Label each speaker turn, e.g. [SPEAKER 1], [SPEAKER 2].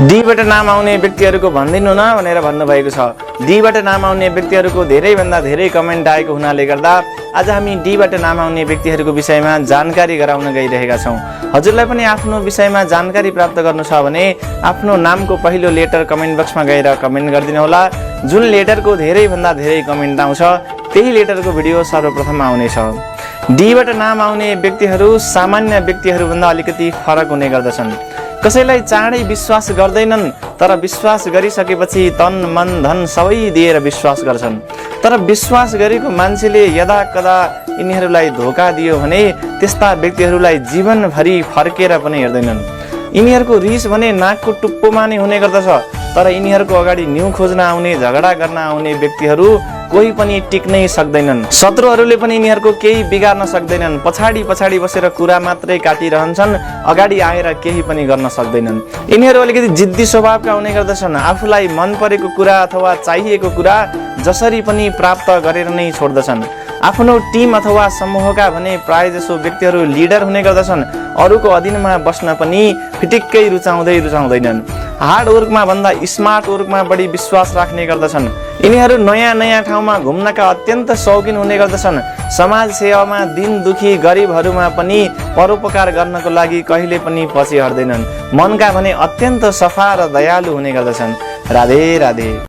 [SPEAKER 1] डीबाट नाम आउने व्यक्तिहरूको भन्दिनु न भनेर भन्नुभएको छ। डीबाट नाम आउने व्यक्तिहरूको धेरैभन्दा धेरै कमेन्ट आएको हुनाले गर्दा आज हामी डीबाट नाम आउने व्यक्तिहरूको विषयमा जानकारी गराउन गइरहेका छौँ। हजुरलाई पनि आफ्नो विषयमा जानकारी प्राप्त गर्नु छ भने आफ्नो नामको पहिलो लेटर कमेन्ट बक्समा गएर कमेन्ट गरिदिनु होला। जुन लेटरको धेरैभन्दा धेरै कमेन्ट आउँछ त्यही लेटरको भिडियो सर्वप्रथम आउनेछ। डीबाट नाम आउने व्यक्तिहरू सामान्य व्यक्तिहरूभन्दा अलिकति फरक हुने गर्दछन्। कसैलाई चाँडै विश्वास गर्दैनन्, तर विश्वास गरिसकेपछि तन मन धन सबै दिएर विश्वास गर्छन्। तर विश्वास गरेको मान्छेले यदाकदा यिनीहरूलाई धोका दियो भने त्यस्ता व्यक्तिहरूलाई जीवनभरि फर्केर पनि हेर्दैनन्। यिनीहरूको रिस भने नाकको टुप्पोमा नै हुने गर्दछ। तर यिनीहरूको अगाडि न्यु खोज्न आउने, झगडा गर्न आउने व्यक्तिहरू कोही पनि टिक्नै सक्दैनन्। शत्रुहरूले पनि यिनीहरूको केही बिगार्न सक्दैनन्। पछाडि पछाडि बसेर कुरा मात्रै काटिरहन्छन्, अगाडि आएर केही पनि गर्न सक्दैनन्। यिनीहरू अलिकति जिद्दी स्वभावका हुने गर्दछन्। आफूलाई मन परेको कुरा अथवा चाहिएको कुरा जसरी पनि प्राप्त गरेर नै छोड्दछन्। आफ्नो टिम अथवा समूहका भने प्रायजसो व्यक्तिहरू लिडर हुने गर्दछन्। अरूको अधीनमा बस्न पनि फिटिक्कै रुचाउँदैनन्। हार्ड वर्कमा भन्दा स्मार्ट वर्कमा बढी विश्वास राख्ने गर्दछन्। यिनीहरू नयाँ नयाँ ठाउँमा घुम्नका अत्यन्त शौकिन हुने गर्दछन्। समाज सेवामा दिन दुखी गरिबहरूमा पनि परोपकार गर्नको लागि कहिले पनि पछि हट्दैनन्। मनका भने अत्यन्त सफा र दयालु हुने गर्दछन्। राधे राधे।